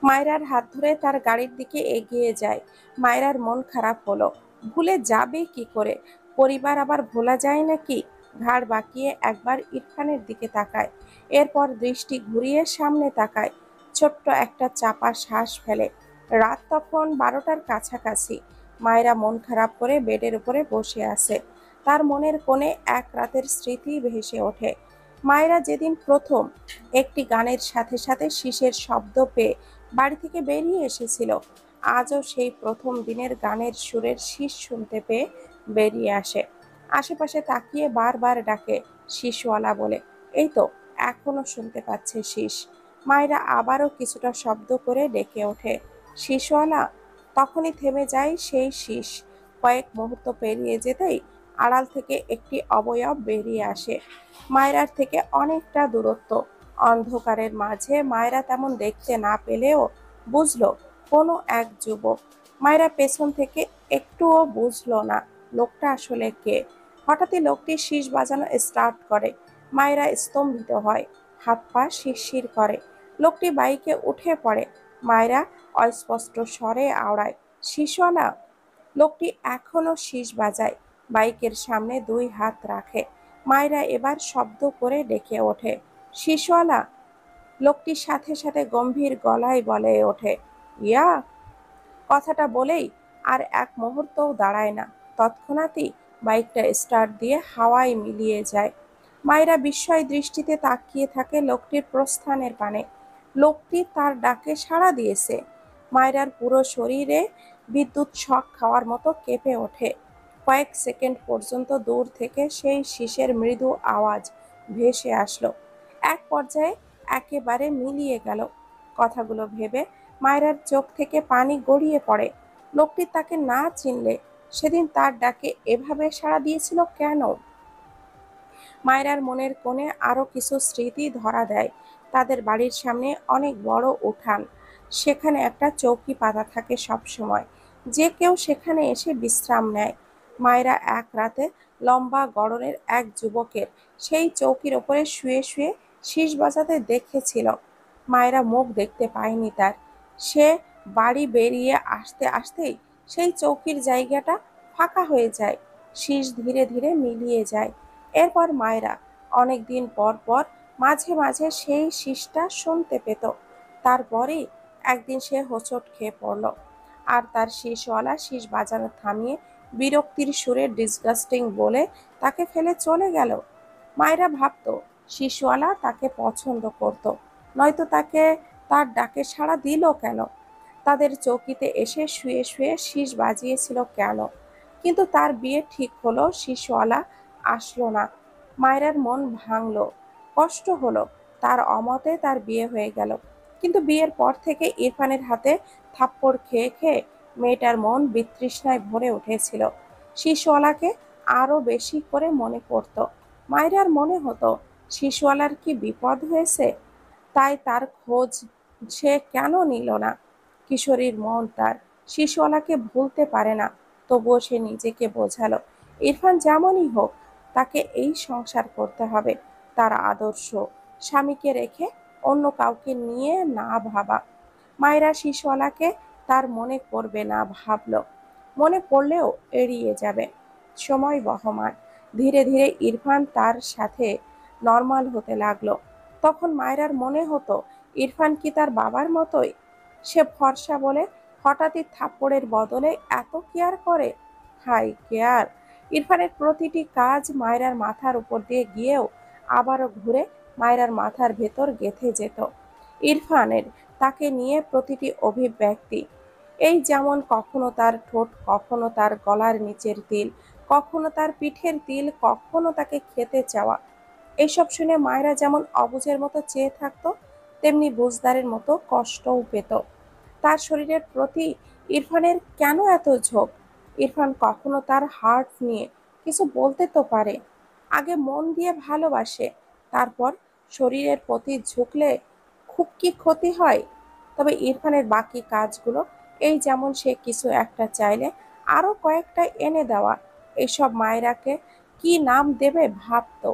মায়রার হাত ধরে তার গাড়ির দিকে এগিয়ে যায়। মায়রার মন খারাপ হলো। ভুলে যাবে কি করে? পরিবার আবার ভোলা যায় নাকি? ঘাড় বাঁকিয়ে একবার ইরফানের দিকে তাকায়, এরপর দৃষ্টি ঘুরিয়ে সামনে তাকায়। ছোট্ট একটা চাপা শ্বাস ফেলে। রাত তখন 12টার কাছাকাছি। মায়রা মন খারাপ করে বেডের উপরে বসে আছে। তার মনের কোণে এক রাতের স্মৃতি ভেসে ওঠে। মায়রা যেদিন প্রথম একটি গানের সাথে সাথে শিসের শব্দ পেয়ে বাড়ি থেকে বেরিয়ে এসেছিল, আজও সেই প্রথম দিনের গানের সুরের শীষ শুনতে পেয়ে বেরিয়ে আসে। আশেপাশে তাকিয়ে বারবার ডাকে, শীষওয়ালা বলে। এই তো, এখনো শুনতে পাচ্ছে শীষ। মায়েরা আবারও কিছুটা শব্দ করে ডেকে ওঠে, শীষওয়ালা। তখনই থেমে যায় সেই শীষ। কয়েক মুহূর্ত পেরিয়ে যেতেই আড়াল থেকে একটি অবয়ব বেরিয়ে আসে, মায়রার থেকে অনেকটা দূরত্ব। অন্ধকারের মাঝে মায়রা তেমন দেখতে না পেলেও বুঝলো কোনো এক যুবক। মায়রা পেছন থেকে একটুও বুঝলো না লোকটা আসলে কে। হঠাৎই লোকটি শীষ বাজানো স্টার্ট করে। মায়রা স্তম্ভিত হয়, হাত পা শিরশির করে। লোকটি বাইকে উঠে পড়ে। মায়রা অস্পষ্ট স্বরে আওড়ায়, শীষওয়ালা। লোকটি এখনো শীষ বাজায়, বাইকের সামনে দুই হাত রাখে। মায়রা এবার শব্দ করে ডেকে ওঠে, শীষওয়ালা। লোকটির সাথে সাথে গম্ভীর গলায় বলে ওঠে, ইয়া। কথাটা বলেই আর এক মুহূর্তও দাঁড়ায় না। তৎক্ষণাৎই বাইকটা স্টার্ট দিয়ে হাওয়ায় মিলিয়ে যায়। মায়েরা বিস্ময় দৃষ্টিতে তাকিয়ে থাকে লোকটির প্রস্থানের পানে। লোকটি তার ডাকে সাড়া দিয়েছে। মায়রার পুরো শরীরে বিদ্যুৎ শক খাওয়ার মতো কেঁপে ওঠে। কয়েক সেকেন্ড পর্যন্ত দূর থেকে সেই শীষের মৃদু আওয়াজ ভেসে আসলো। এক পর্যায়ে একেবারে মিলিয়ে গেল। কথাগুলো ভেবে মায়রার চোখ থেকে পানি গড়িয়ে পড়ে। লোকটি তাকে না চিনলে সেদিন তার ডাকে এভাবে সাড়া দিয়েছিল কেন? মায়রার মনের কোণে আরো কিছু স্মৃতি ধরা দেয়। তাদের বাড়ির সামনে অনেক বড় উঠান। সেখানে একটা চৌকি পাতা থাকে সব সময়। যে কেউ সেখানে এসে বিশ্রাম নেয়। মায়রা এক রাতে লম্বা গড়নের এক যুবকের সেই চৌকির ওপরে শুয়ে শুয়ে শীষ বাজাতে দেখেছিল। মায়রা মুখ দেখতে পায়নি তার। সে বাড়ি বেরিয়ে আসতে আসতেই সেই চৌকির জায়গাটা ফাঁকা হয়ে যায়। শীষ ধীরে ধীরে মিলিয়ে যায়। এরপর মায়রা অনেকদিন পর পর মাঝে মাঝে সেই শীষটা শুনতে পেত। তারপরেই একদিন সে হোঁচট খেয়ে পড়ল, আর তার শীষওয়ালা শীষ বাজানো থামিয়ে বিরক্তির সুরে ডিসগাস্টিং বলে তাকে ফেলে চলে গেল। মায়রা ভাবত শীষওয়ালা তাকে পছন্দ করত, নয়তো তাকে তার ডাকে সাড়া দিল কেন? তাদের চৌকিতে এসে শুয়ে শুয়ে শীষ বাজিয়েছিল কেন? কিন্তু তার বিয়ে ঠিক হলো, শীষওয়ালা আসলো না। মায়রার মন ভাঙলো, কষ্ট হলো। তার অমতে তার বিয়ে হয়ে গেল। কিন্তু বিয়ের পর থেকে ইরফানের হাতে থাপ্পড় খেয়ে খেয়ে মেয়েটার মন বিতৃষ্ণায় ভরে উঠেছিল। শীষওয়ালাকে আরো বেশি করে মনে পড়তো। মায়রার মনে হতো শীষওয়ালার কি বিপদ হয়েছে, তাই তার খোঁজ সে কেন নিল না? কিশোরীর মন তার শিশুওয়ালাকে ভুলতে পারে না। তবুও সে নিজেকে বোঝালো, ইরফান যেমনই হোক তাকে এই সংসার করতে হবে। তার আদর্শ, স্বামীকে রেখে অন্য কাউকে নিয়ে না ভাবা। মায়েরা শিশুওয়ালাকে তার মনে পড়বে না ভাবল। মনে পড়লেও এড়িয়ে যাবে। সময় বহমান। ধীরে ধীরে ইরফান তার সাথে নর্মাল হতে লাগলো। তখন মায়রার মনে হতো ইরফান কি তার বাবার মতোই? সে ফর্সা বলে হঠাৎই থাপ্পড়ের বদলে এত কেয়ার করে। High care! ইরফানের প্রতিটি কাজ মায়রার মাথার উপর দিয়ে গিয়েও আবারও ঘুরে মায়রার মাথার ভেতর গেঁথে যেত। ইরফানের তাকে নিয়ে প্রতিটি অভিব্যক্তি, এই যেমন কখনো তার ঠোঁট, কখনো তার গলার নিচের তিল, কখনো তার পিঠের তিল, কখনো তাকে খেতে চাওয়া, এইসব শুনে মায়েরা যেমন অবুঝের মতো চেয়ে থাকতো, তেমনি বুঝদারের মতো কষ্টও পেত। তার শরীরের প্রতি ইরফানের কেন এত ঝোঁক? ইরফান কখনো তার হার্ট নিয়ে কিছু বলতে তো পারে। আগে মন দিয়ে ভালোবাসে, তারপর শরীরের প্রতি ঝুঁকলে খুব কি ক্ষতি হয়? তবে ইরফানের বাকি কাজগুলো, এই যেমন সে কিছু একটা চাইলে আরো কয়েকটা এনে দেওয়া, এইসব মায়েরাকে কি নাম দেবে ভাবতো।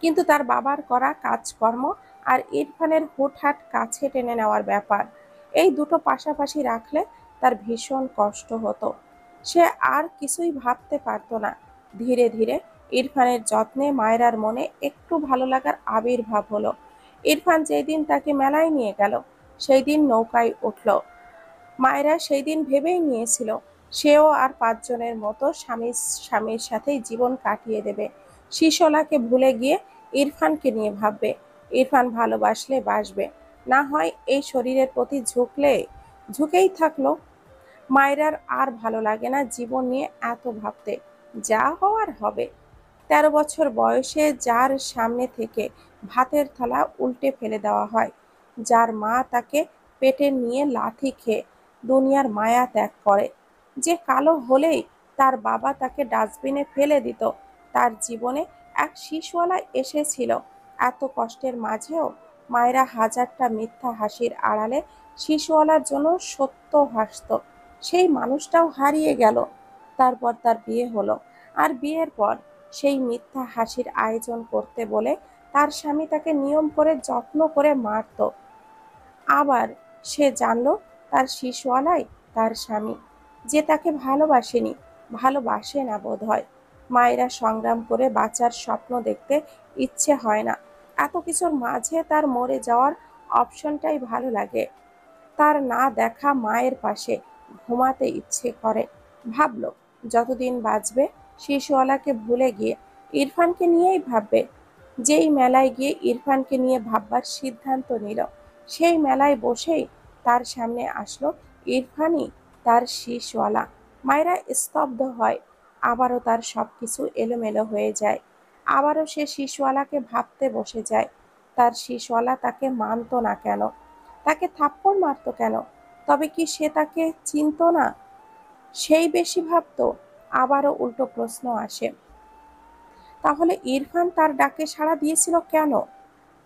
কিন্তু তার বাবার করা কাজকর্ম আর ইরফানের হুটহাট কাছে টেনে নেওয়ার ব্যাপার, এই দুটো পাশাপাশি রাখলে তার ভীষণ কষ্ট হতো। সে আর কিছুই ভাবতে পারতো না। ধীরে ধীরে ইরফানের যত্নে মায়রার মনে একটু ভালো লাগার আবির্ভাব হলো। ইরফান যেই দিন তাকে মেলায় নিয়ে গেল, সেই দিন নৌকায় উঠল। মায়েরা সেই দিন ভেবেই নিয়েছিল সেও আর পাঁচজনের মতো স্বামীর সাথেই জীবন কাটিয়ে দেবে। শিশোলাকে ভুলে গিয়ে ইরফানকে নিয়ে ভাববে। ইরফান ভালোবাসলে বাসবে, না হয় এই শরীরের প্রতি ঝুঁকেই থাকলো। মায়েরার আর ভালো লাগে না জীবন নিয়ে এত ভাবতে। যা হওয়ার হবে। ১৩ বছর বয়সে যার সামনে থেকে ভাতের থালা উল্টে ফেলে দেওয়া হয়, যার মা তাকে পেটে নিয়ে লাথি খেয়ে দুনিয়ার মায়া ত্যাগ করে, যে কালো হলেই তার বাবা তাকে ডাস্টবিনে ফেলে দিত, তার জীবনে এক শিশুওয়ালা এসেছিল। এত কষ্টের মাঝেও মায়েরা হাজারটা মিথ্যা হাসির আড়ালে শিশুওয়ালার জন্য সত্য হাসত। সেই মানুষটাও হারিয়ে গেল। তারপর তার বিয়ে হলো, আর বিয়ের পর সেই মিথ্যা হাসির আয়োজন করতে বলে তার স্বামী তাকে নিয়ম করে যত্ন করে মারত। আবার সে জানল তার শিশুওয়ালাই তার স্বামী, যে তাকে ভালোবাসেনি, ভালোবাসে না বোধহয়। মায়েরা সংগ্রাম করে বাঁচার স্বপ্ন দেখতে ইচ্ছে হয় না। এত কিছুর মাঝে তার মরে যাওয়ার অপশনটাই ভালো লাগে। তার না দেখা মায়ের পাশে ঘুমাতে ইচ্ছে করে। ভাবল যতদিন বাঁচবে শিশুওয়ালাকে ভুলে গিয়ে ইরফানকে নিয়েই ভাববে। যেই মেলায় গিয়ে ইরফানকে নিয়ে ভাববার সিদ্ধান্ত নিল, সেই মেলায় বসেই তার সামনে আসলো ইরফানই তার শিশওয়ালা। মায়েরা স্তব্ধ হয়। আবারও তার সবকিছু এলোমেলো হয়ে যায়। আবারও সে শিশুওয়ালাকে ভাবতে বসে যায়। তার শিশুওয়ালা তাকে মানত না কেন, তাকে থাপ্পড় মারত কেন? তবে কি সে তাকে চিনত না? সেই বেশি ভাবত। আবারও উল্টো প্রশ্ন আসে, তাহলে ইরফান তার ডাকে সাড়া দিয়েছিল কেন?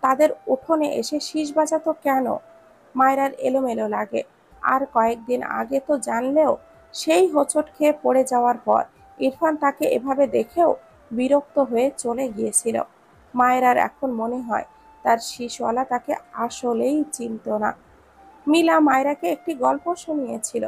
তাদের উঠোনে এসে শীষ বাজাতো কেন? মায়রার এলোমেলো লাগে। আর কয়েকদিন আগে তো জানলেও সেই হোঁচট খেয়ে পড়ে যাওয়ার পর ইরফান তাকে এভাবে দেখেও বিরক্ত হয়ে চলে গিয়েছিল। মায়রার এখন মনে হয় তার শিশওয়ালা তাকে আসলেই চিনত না। মিলা মায়রাকে একটি গল্প শুনিয়েছিল।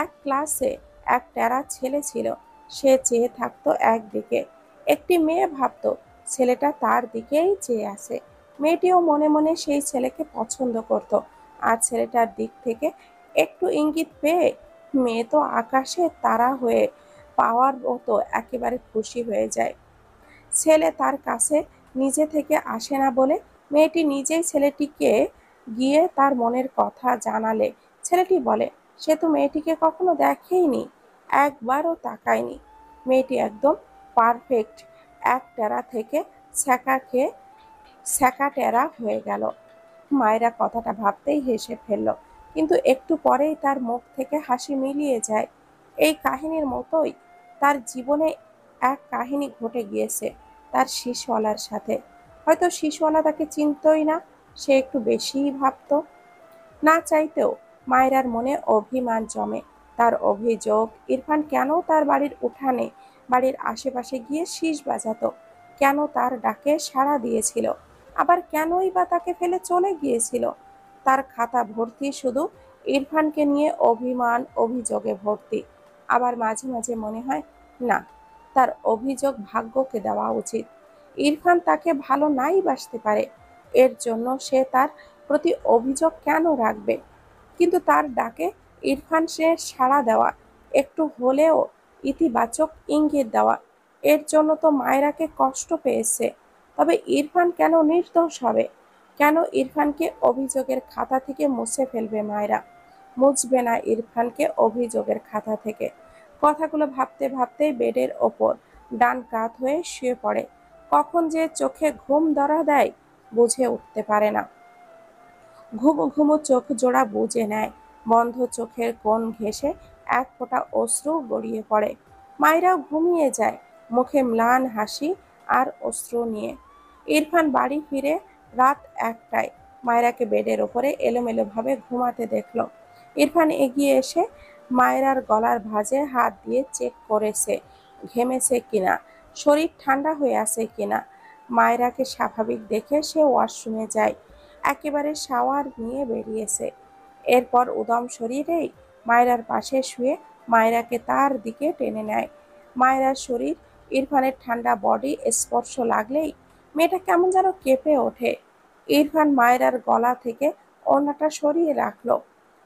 এক ক্লাসে এক টেরা ছেলে ছিল। সে চেয়ে থাকতো একদিকে। একটি মেয়ে ভাবতো ছেলেটা তার দিকেই চেয়ে আছে। মেয়েটিও মনে মনে সেই ছেলেকে পছন্দ করত। আর ছেলেটার দিক থেকে একটু ইঙ্গিত পেয়ে মেয়ে তো আকাশে তারা হয়ে পাওয়ার মতো একেবারে খুশি হয়ে যায়। ছেলে তার কাছে নিজে থেকে আসে না বলে মেয়েটি নিজেই ছেলেটিকে গিয়ে তার মনের কথা জানালে ছেলেটি বলে সে তো মেয়েটিকে কখনো দেখেইনি, একবারও তাকায়নি। মেয়েটি একদম পারফেক্ট, এক টেরা থেকে ছ্যাঁকা খেয়ে ছ্যাঁকা টেরা হয়ে গেল। মায়েরা কথাটা ভাবতেই হেসে ফেলল, কিন্তু একটু পরেই তার মুখ থেকে হাসি মিলিয়ে যায়। এই কাহিনীর মতোই তার জীবনে এক কাহিনী ঘটে গিয়েছে তার শিশওয়ালার সাথে। হয়তো শিশওয়ালা তাকে চিনতই না, সে একটু বেশিই ভাবতো। না চাইতেও মায়রার মনে অভিমান জমে। তার অভিযোগ ইরফান কেন তার বাড়ির উঠানে, বাড়ির আশেপাশে গিয়ে শীষ বাজাতো, কেন তার ডাকে সাড়া দিয়েছিল, আবার কেনই বা তাকে ফেলে চলে গিয়েছিল। তার খাতা ভর্তি শুধু ইরফানকে নিয়ে অভিমান, অভিযোগে ভর্তি। আবার মাঝে মাঝে মনে হয় না, তার অভিযোগ ভাগ্যকে দেওয়া উচিত। ইরফান তাকে ভালো নাই বাসতে পারে, এর জন্য সে তার প্রতি অভিযোগ কেন রাখবে? কিন্তু তার ডাকে ইরফান সে সাড়া দেওয়া, একটু হলেও ইতিবাচক ইঙ্গিত দেওয়া, এর জন্য তো মায়রাকে কষ্ট পেয়েছে। তবে ইরফান কেন নির্দোষ হবে? কেন ইরফানকে অভিযোগের খাতা থেকে মুছে ফেলবে মায়রা? মুছবে না ইরফানকে অভিযোগের খাতা থেকে। কথাগুলো ভাবতে ভাবতেই বেডের ওপর ডান কাত হয়ে শুয়ে পড়ে। কখন যে চোখে ঘুম ধরা দেয় বুঝে উঠতে পারে না। ঘুমো ঘুমো চোখ জোড়া বুজে নেয়। বন্ধ চোখের কোণ ঘেঁষে এক ফোঁটা অশ্রু গড়িয়ে পড়ে। মায়েরাও ঘুমিয়ে যায়, মুখে ম্লান হাসি আর অশ্রু নিয়ে। ইরফান বাড়ি ফিরে রাত ১টায় মায়রাকে বেডের ওপরে এলোমেলোভাবে ঘুমাতে দেখল। ইরফান এগিয়ে এসে মায়রার গলার ভাঁজে হাত দিয়ে চেক করেছে ঘেমেছে কিনা, শরীর ঠান্ডা হয়ে আছে কিনা। মায়রাকে স্বাভাবিক দেখে সে ওয়াশরুমে যায়। একেবারে শাওয়ার নিয়ে বেরিয়েছে। এরপর উদম শরীরেই মায়রার পাশে শুয়ে মায়রাকে তার দিকে টেনে নেয়। মায়রার শরীর ইরফানের ঠান্ডা বডি স্পর্শ লাগলেই মেয়েটা কেমন যেন কেঁপে ওঠে। ইরফান মায়রার গলা থেকে ওড়নাটা সরিয়ে রাখলো।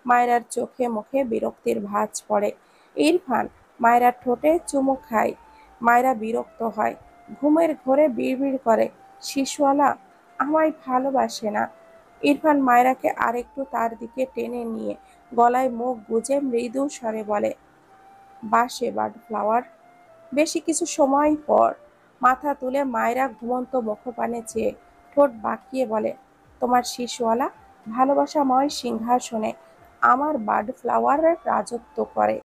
মায়রার চোখে মুখে বিরক্তির ভাঁজ পড়ে। ইরফান মায়রার ঠোঁটে চুমু খায়। মায়রা বিরক্ত হয়। ঘুমের ঘোরে বিড়বিড় করে, শিশুয়ালা আমায় ভালোবাসে না। ইরফান মায়রাকে আরেকটু তার দিকে টেনে নিয়ে গলায় মুখ গুজে মৃদু স্বরে বলে, বাসে বার্ডফ্লাওয়ার। বেশি কিছু সময় পর মাথা তুলে মায়রা ঘুমন্ত মুখপানে চেয়ে ঠোঁট বাঁকিয়ে বলে, তোমার শিশুয়ালা ভালোবাসাময় সিংহাসনে আমার বার্ডফ্লাওয়ার রাজত্ব করে।